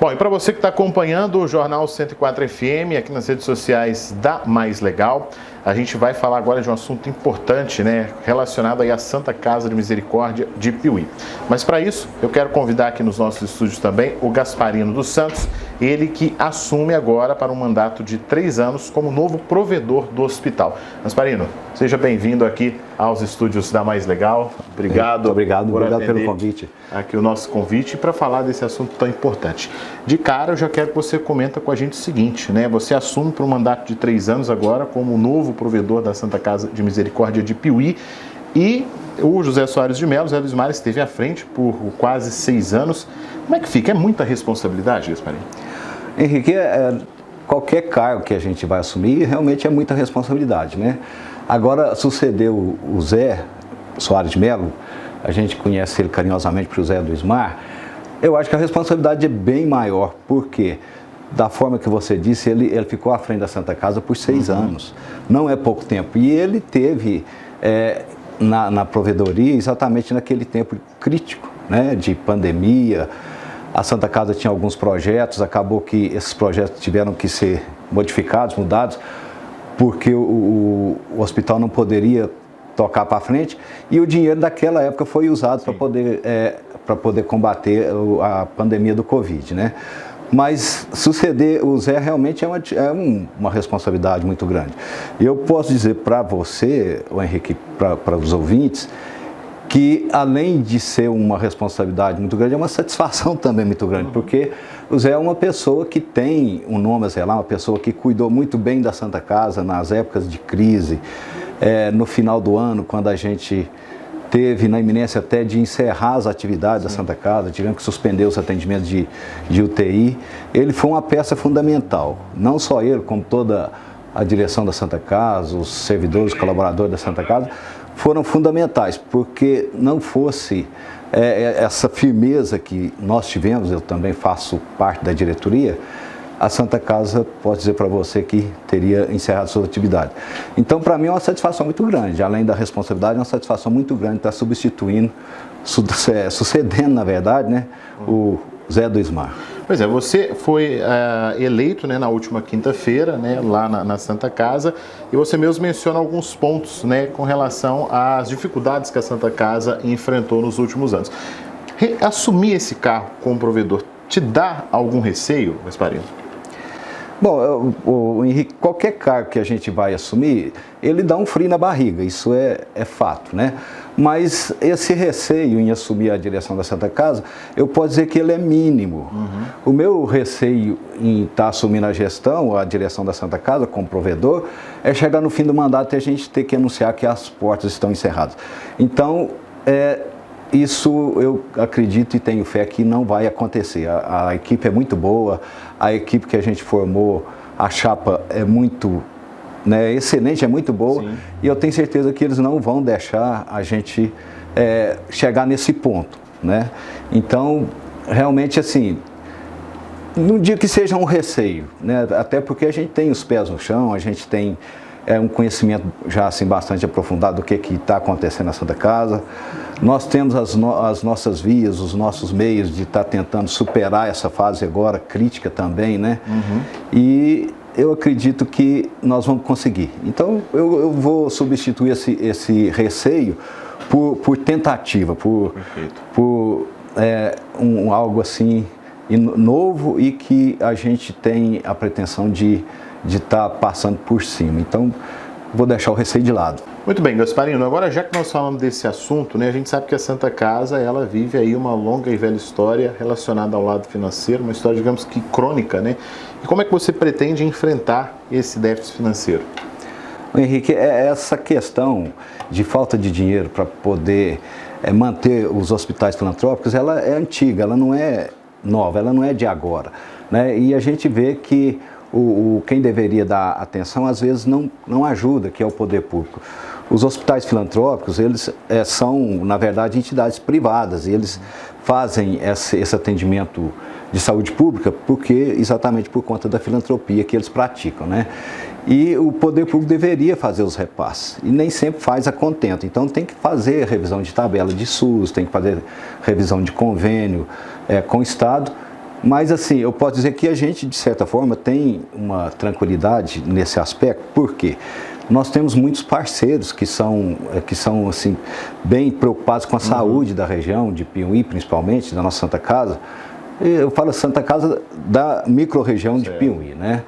Bom, e para você que está acompanhando o Jornal 104 FM, aqui nas redes sociais da Mais Legal, a gente vai falar agora de um assunto importante, né, relacionado aí à Santa Casa de Misericórdia de Piuí. Mas para isso, eu quero convidar aqui nos nossos estúdios também o Gasparino dos Santos, ele que assume agora para um mandato de 3 anos como novo provedor do hospital. Gasparino, seja bem-vindo aqui aos estúdios da Mais Legal. Obrigado. Obrigado pelo convite. Aqui o nosso convite para falar desse assunto tão importante. De cara, eu já quero que você comenta com a gente o seguinte, né? Você assume para um mandato de 3 anos agora como novo provedor da Santa Casa de Misericórdia de Piuí e o José Soares de Mello, Zé Luiz Mar, esteve à frente por quase 6 anos. Como é que fica? É muita responsabilidade, Gasparino? Henrique, qualquer cargo que a gente vai assumir realmente é muita responsabilidade, né? Agora, sucedeu o Zé Soares de Mello, a gente conhece ele carinhosamente por Zé Luiz Mar, eu acho que a responsabilidade é bem maior, porque da forma que você disse, ele ficou à frente da Santa Casa por 6 anos, não é pouco tempo, e ele teve na provedoria exatamente naquele tempo crítico, né, de pandemia. A Santa Casa tinha alguns projetos, acabou que esses projetos tiveram que ser modificados, mudados, porque o hospital não poderia tocar para frente, e o dinheiro daquela época foi usado para poder combater a pandemia do Covid, né? Mas suceder o Zé realmente é uma responsabilidade muito grande. E eu posso dizer para você, o Henrique, para os ouvintes, que além de ser uma responsabilidade muito grande, é uma satisfação também muito grande, porque o Zé é uma pessoa que tem um nome a zelar, uma pessoa que cuidou muito bem da Santa Casa nas épocas de crise, no final do ano, quando a gente teve na iminência até de encerrar as atividades da Santa Casa, tivemos que suspender os atendimentos de UTI, ele foi uma peça fundamental, não só ele, como toda a direção da Santa Casa, os servidores, os colaboradores da Santa Casa, foram fundamentais, porque não fosse essa firmeza que nós tivemos, eu também faço parte da diretoria, a Santa Casa, posso dizer para você que teria encerrado suas atividades. Então, para mim é uma satisfação muito grande, além da responsabilidade, é uma satisfação muito grande estar substituindo, sucedendo, na verdade, né, o Zé Luiz Mar. Pois é, você foi eleito, né, na última quinta-feira, né, lá na Santa Casa, e você mesmo menciona alguns pontos, né, com relação às dificuldades que a Santa Casa enfrentou nos últimos anos. Assumir esse cargo como provedor te dá algum receio, Gasparino? Bom, o Henrique, qualquer cargo que a gente vai assumir, ele dá um frio na barriga, isso é fato, né? Mas esse receio em assumir a direção da Santa Casa, eu posso dizer que ele é mínimo. O meu receio em estar assumindo a gestão, a direção da Santa Casa como provedor, é chegar no fim do mandato e a gente ter que anunciar que as portas estão encerradas. Então, isso eu acredito e tenho fé que não vai acontecer. A equipe é muito boa, a equipe que a gente formou, a chapa é muito excelente, é muito boa. Sim. E eu tenho certeza que eles não vão deixar a gente chegar nesse ponto, né? Então, realmente assim, não digo que seja um receio, né? Até porque a gente tem os pés no chão, a gente tem um conhecimento já assim bastante aprofundado do que está acontecendo na Santa Casa. Nós temos as nossas vias, os nossos meios de estar tentando superar essa fase agora, crítica também, né? E eu acredito que nós vamos conseguir. Então, eu vou substituir esse receio por tentativa, por algo assim novo e que a gente tem a pretensão de estar passando por cima. Então, vou deixar o receio de lado. Muito bem, Gasparino, agora já que nós falamos desse assunto, né, a gente sabe que a Santa Casa, ela vive aí uma longa e velha história relacionada ao lado financeiro, uma história, digamos que crônica, né? E como é que você pretende enfrentar esse déficit financeiro? Henrique, essa questão de falta de dinheiro para poder manter os hospitais filantrópicos, ela é antiga, ela não é nova, ela não é de agora, né? E a gente vê que quem deveria dar atenção, às vezes, não ajuda, que é o poder público. Os hospitais filantrópicos, eles são, na verdade, entidades privadas, e eles fazem esse atendimento de saúde pública exatamente por conta da filantropia que eles praticam, né? E o poder público deveria fazer os repasses, e nem sempre faz a contento. Então tem que fazer revisão de tabela de SUS, tem que fazer revisão de convênio com o Estado, Mas assim, eu posso dizer que a gente, de certa forma, tem uma tranquilidade nesse aspecto, porque nós temos muitos parceiros que são assim, bem preocupados com a saúde da região, de Piuí principalmente, da nossa Santa Casa. Eu falo Santa Casa da micro-região de Piuí, né?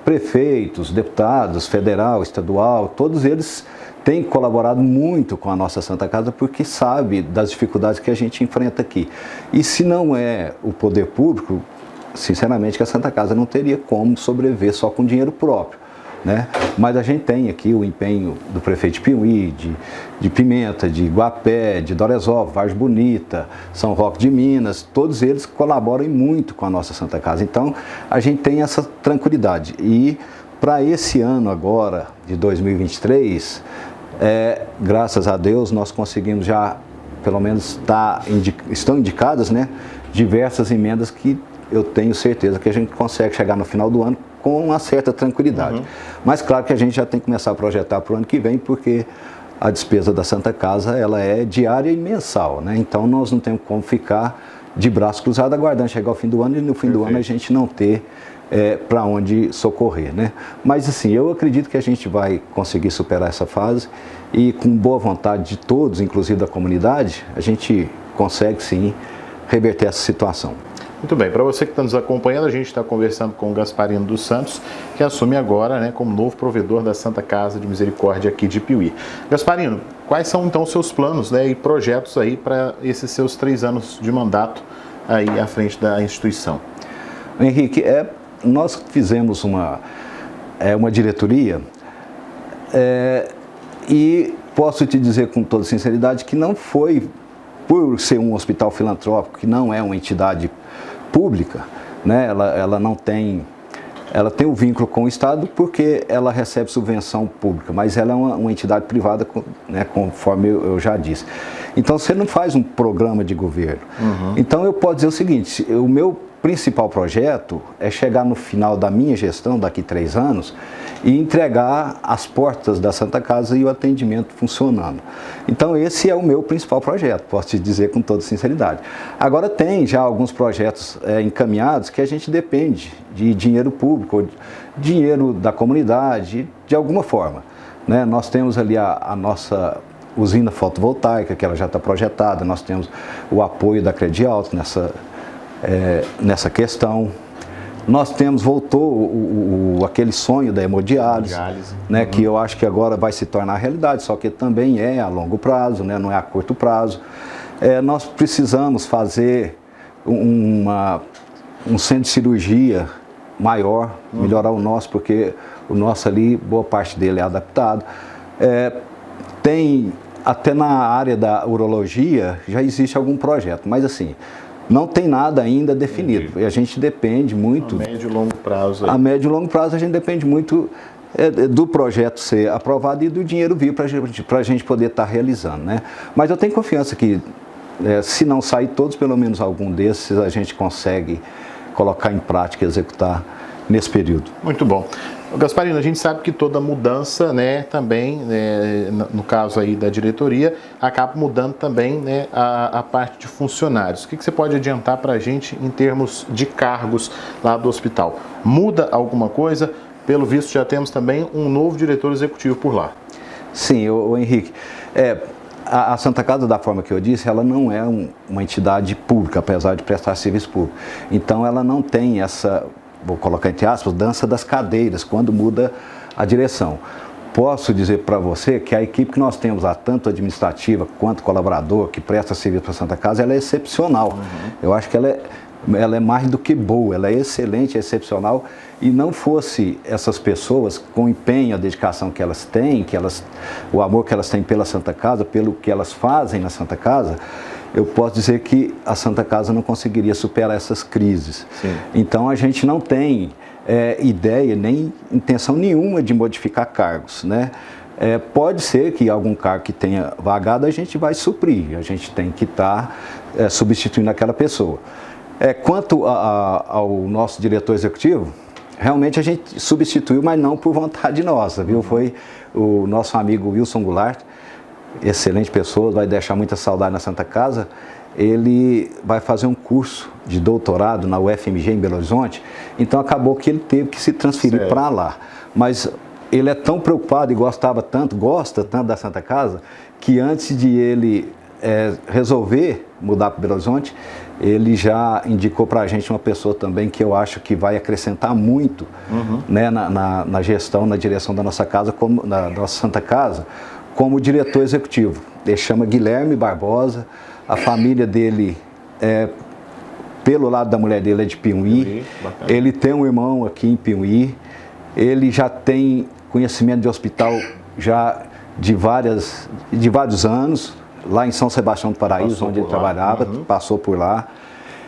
Prefeitos, deputados, federal, estadual, todos eles têm colaborado muito com a nossa Santa Casa porque sabe das dificuldades que a gente enfrenta aqui. E se não é o poder público, sinceramente que a Santa Casa não teria como sobreviver só com dinheiro próprio, né? Mas a gente tem aqui o empenho do prefeito de Piuí, de Pimenta, de Guapé, de Doresópolis, Vargem Bonita, São Roque de Minas, todos eles colaboram muito com a nossa Santa Casa. Então, a gente tem essa tranquilidade. E para esse ano agora, de 2023, graças a Deus, nós conseguimos já, pelo menos estão indicadas, né, diversas emendas que eu tenho certeza que a gente consegue chegar no final do ano com uma certa tranquilidade. Mas claro que a gente já tem que começar a projetar para o ano que vem, porque a despesa da Santa Casa ela é diária e mensal, né? Então nós não temos como ficar de braço cruzado aguardando chegar ao fim do ano e no fim do ano a gente não ter para onde socorrer, né? Mas assim, eu acredito que a gente vai conseguir superar essa fase e com boa vontade de todos, inclusive da comunidade, a gente consegue sim reverter essa situação. Muito bem, para você que está nos acompanhando, a gente está conversando com o Gasparino dos Santos, que assume agora, né, como novo provedor da Santa Casa de Misericórdia aqui de Piuí. Gasparino, quais são então os seus planos, né, e projetos aí para esses seus 3 anos de mandato aí à frente da instituição? Henrique, nós fizemos uma diretoria e posso te dizer com toda sinceridade que não foi por ser um hospital filantrópico, que não é uma entidade pública, né? Ela tem um vínculo com o Estado porque ela recebe subvenção pública, mas ela é uma entidade privada, né, conforme eu já disse. Então você não faz um programa de governo. Então eu posso dizer o seguinte, o meu principal projeto é chegar no final da minha gestão, daqui 3 anos, e entregar as portas da Santa Casa e o atendimento funcionando. Então esse é o meu principal projeto, posso te dizer com toda sinceridade. Agora tem já alguns projetos encaminhados que a gente depende de dinheiro público, dinheiro da comunidade, de alguma forma, né? Nós temos ali a nossa usina fotovoltaica, que ela já está projetada, nós temos o apoio da Credialto nessa questão. Nós voltou aquele sonho da hemodiálise, né, que eu acho que agora vai se tornar realidade, só que também é a longo prazo, né, não é a curto prazo. Nós precisamos fazer um centro de cirurgia maior, melhorar o nosso, porque o nosso ali, boa parte dele é adaptado. Tem, até na área da urologia, já existe algum projeto, mas assim, não tem nada ainda definido. E a gente depende muito... A médio e longo prazo. A médio e longo prazo a gente depende muito do projeto ser aprovado e do dinheiro vir para a gente poder estar realizando, né? Mas eu tenho confiança que, se não sair todos, pelo menos algum desses, a gente consegue colocar em prática e executar nesse período. Muito bom. Gasparino, a gente sabe que toda mudança, né, também, no caso aí da diretoria, acaba mudando também, né, a parte de funcionários. O que você pode adiantar para a gente em termos de cargos lá do hospital? Muda alguma coisa? Pelo visto, já temos também um novo diretor executivo por lá. Sim, o Henrique, a Santa Casa, da forma que eu disse, ela não é uma entidade pública, apesar de prestar serviço público. Então, ela não tem essa... vou colocar entre aspas, dança das cadeiras, quando muda a direção. Posso dizer para você que a equipe que nós temos lá, tanto administrativa quanto colaborador, que presta serviço para a Santa Casa, ela é excepcional. Eu acho que ela é mais do que boa, ela é excelente, é excepcional. E não fosse essas pessoas, com o empenho, a dedicação que elas têm, o amor que elas têm pela Santa Casa, pelo que elas fazem na Santa Casa, eu posso dizer que a Santa Casa não conseguiria superar essas crises. Sim. Então a gente não tem ideia nem intenção nenhuma de modificar cargos, né? Pode ser que algum cargo que tenha vagado a gente vai suprir, a gente tem que estar substituindo aquela pessoa. Quanto ao nosso diretor executivo, realmente a gente substituiu, mas não por vontade nossa, viu? Foi o nosso amigo Wilson Goulart, excelente pessoa, vai deixar muita saudade na Santa Casa. ele vai fazer um curso de doutorado na UFMG em Belo Horizonte, então acabou que ele teve que se transferir para lá. Mas ele é tão preocupado e gosta tanto da Santa Casa, que antes de ele resolver mudar para Belo Horizonte, ele já indicou para a gente uma pessoa também que eu acho que vai acrescentar muito né, na gestão, na direção da nossa casa, da nossa Santa Casa, como diretor executivo. Ele chama Guilherme Barbosa, a família dele pelo lado da mulher dele é de Piumhi, ele tem um irmão aqui em Piumhi, ele já tem conhecimento de hospital já de vários anos, lá em São Sebastião do Paraíso, onde ele trabalhava, passou por lá.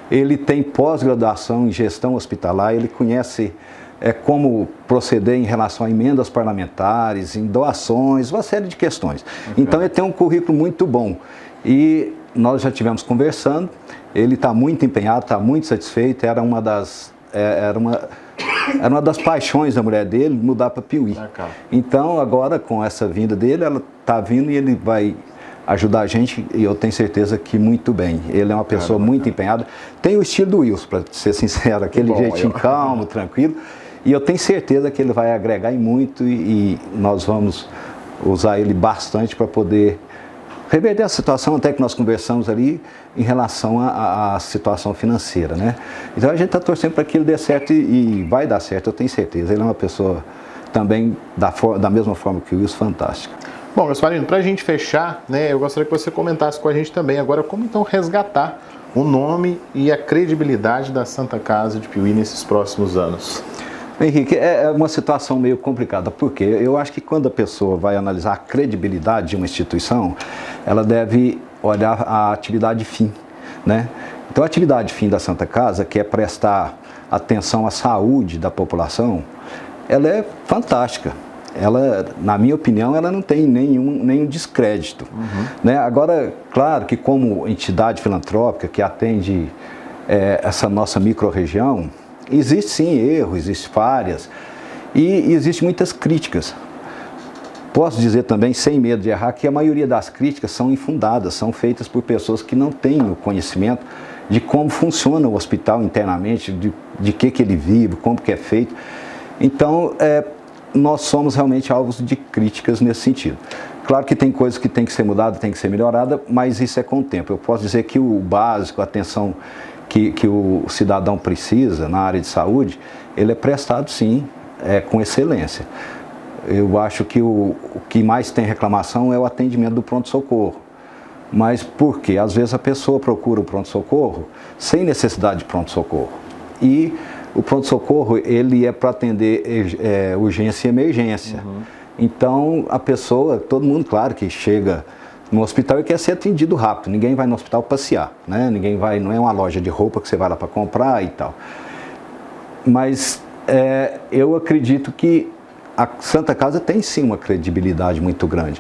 Ele tem pós-graduação em gestão hospitalar, ele conhece como proceder em relação a emendas parlamentares, em doações, uma série de questões. Então ele tem um currículo muito bom. E nós já estivemos conversando, ele está muito empenhado, está muito satisfeito, era uma das paixões da mulher dele mudar para Piumhi. Então agora com essa vinda dele, ela está vindo e ele vai ajudar a gente, e eu tenho certeza que muito bem. Ele é uma pessoa muito empenhada. Tem o estilo do Wilson, para ser sincero, aquele jeitinho calmo, tranquilo. E eu tenho certeza que ele vai agregar em muito e nós vamos usar ele bastante para poder reverter a situação, até que nós conversamos ali em relação à situação financeira, né? Então a gente está torcendo para que ele dê certo e vai dar certo, eu tenho certeza. Ele é uma pessoa também da mesma forma que o Wilson, fantástica. Bom, Gasparino, para a gente fechar, né, eu gostaria que você comentasse com a gente também agora como então resgatar o nome e a credibilidade da Santa Casa de Piumhi nesses próximos anos. Henrique, é uma situação meio complicada, porque eu acho que quando a pessoa vai analisar a credibilidade de uma instituição, ela deve olhar a atividade fim, né? Então a atividade fim da Santa Casa, que é prestar atenção à saúde da população, ela é fantástica. Ela, na minha opinião, ela não tem nenhum descrédito. Né? Agora, claro que como entidade filantrópica que atende essa nossa micro-região, existe sim erro, existe falhas e existe muitas críticas. Posso dizer também, sem medo de errar, que a maioria das críticas são infundadas, são feitas por pessoas que não têm o conhecimento de como funciona o hospital internamente, de que ele vive, como que é feito. Então, nós somos realmente alvos de críticas nesse sentido. Claro que tem coisas que tem que ser mudadas, tem que ser melhorada, mas isso é com o tempo. Eu posso dizer que o básico, a atenção que o cidadão precisa na área de saúde, ele é prestado sim, com excelência. Eu acho que o que mais tem reclamação é o atendimento do pronto-socorro. Mas por quê? Às vezes a pessoa procura o pronto-socorro sem necessidade de pronto-socorro. E o pronto-socorro, ele é para atender urgência e emergência. Então, a pessoa, todo mundo, claro, que chega no hospital e quer ser atendido rápido. Ninguém vai no hospital passear, né? Ninguém vai, não é uma loja de roupa que você vai lá para comprar e tal. Mas eu acredito que a Santa Casa tem sim uma credibilidade muito grande.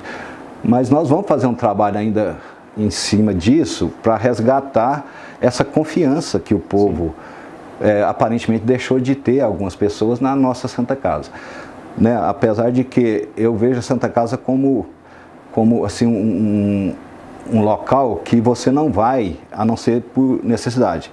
Mas nós vamos fazer um trabalho ainda em cima disso para resgatar essa confiança que o povo aparentemente deixou de ter, algumas pessoas, na nossa Santa Casa. Né? Apesar de que eu vejo a Santa Casa como assim, um local que você não vai, a não ser por necessidade.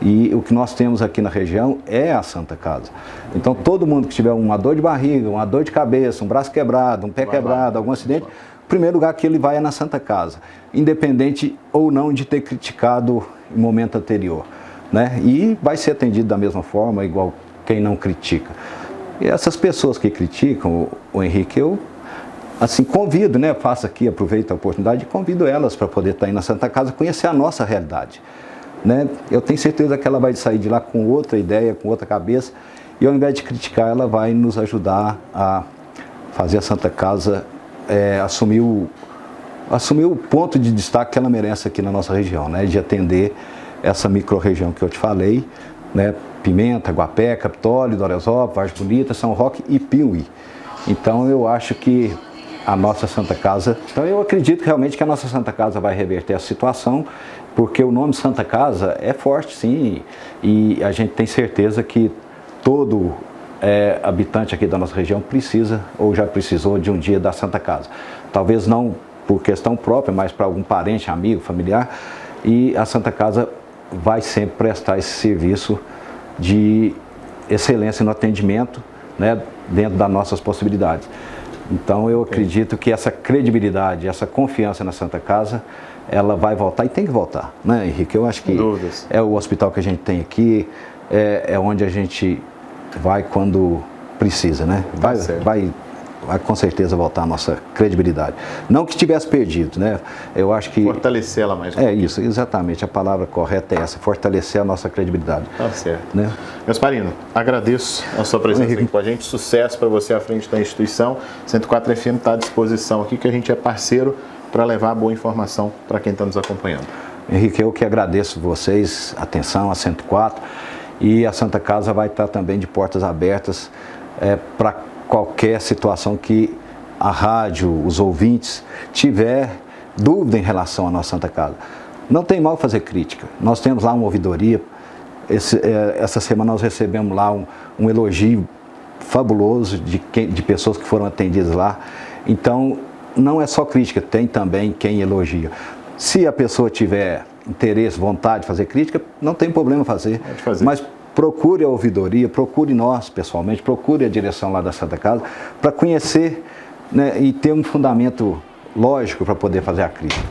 E o que nós temos aqui na região é a Santa Casa. Então todo mundo que tiver uma dor de barriga, uma dor de cabeça, um braço quebrado, um pé quebrado, algum acidente, o primeiro lugar que ele vai é na Santa Casa, independente ou não de ter criticado em momento anterior. Né? E vai ser atendido da mesma forma, igual quem não critica. E essas pessoas que criticam, o Henrique, eu assim convido, né? Faço aqui, aproveito a oportunidade e convido elas para poder estar aí na Santa Casa, conhecer a nossa realidade. Né? Eu tenho certeza que ela vai sair de lá com outra ideia, com outra cabeça, e ao invés de criticar, ela vai nos ajudar a fazer a Santa Casa assumir o ponto de destaque que ela merece aqui na nossa região, né? De atender essa micro-região que eu te falei, né? Pimenta, Guapé, Capitólio, Doresópolis, Vargem Bonita, São Roque e Piumhi. Então eu acho que a nossa Santa Casa, então eu acredito realmente que a nossa Santa Casa vai reverter a situação, porque o nome Santa Casa é forte sim, e a gente tem certeza que todo habitante aqui da nossa região precisa ou já precisou de um dia da Santa Casa. Talvez não por questão própria, mas para algum parente, amigo, familiar. e a Santa Casa vai sempre prestar esse serviço de excelência no atendimento, né, dentro das nossas possibilidades. Então eu acredito que essa credibilidade, essa confiança na Santa Casa, ela vai voltar e tem que voltar, né, Henrique? Eu acho que é o hospital que a gente tem aqui, é onde a gente vai quando precisa, né? Vai com certeza voltar a nossa credibilidade. Não que tivesse perdido, né? Eu acho que... Fortalecer ela mais. É isso, exatamente. A palavra correta é essa, fortalecer a nossa credibilidade. Tá certo. Né? Gasparino, agradeço a sua presença aqui com a gente. Sucesso para você à frente da instituição. 104 FM está à disposição aqui, que a gente é parceiro para levar boa informação para quem está nos acompanhando. Henrique, eu que agradeço vocês, atenção a 104, e a Santa Casa vai estar também de portas abertas para qualquer situação que a rádio, os ouvintes, tiver dúvida em relação à nossa Santa Casa. Não tem mal fazer crítica. Nós temos lá uma ouvidoria. Essa semana nós recebemos lá um elogio fabuloso de pessoas que foram atendidas lá. Então, não é só crítica, tem também quem elogia. Se a pessoa tiver interesse, vontade de fazer crítica, não tem problema fazer. Mas procure a ouvidoria, procure nós pessoalmente, procure a direção lá da Santa Casa para conhecer, né, e ter um fundamento lógico para poder fazer a crítica.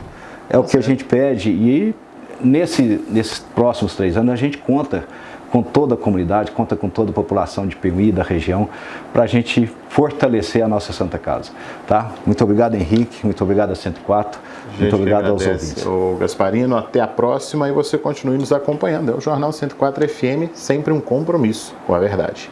É o que a gente pede, e nesses próximos 3 anos a gente conta com toda a comunidade, conta com toda a população de Piuí, da região, para a gente fortalecer a nossa Santa Casa. Tá? Muito obrigado, Henrique, muito obrigado a 104, muito obrigado aos ouvintes. O Gasparino, até a próxima, e você continue nos acompanhando. É o Jornal 104 FM, sempre um compromisso com a verdade.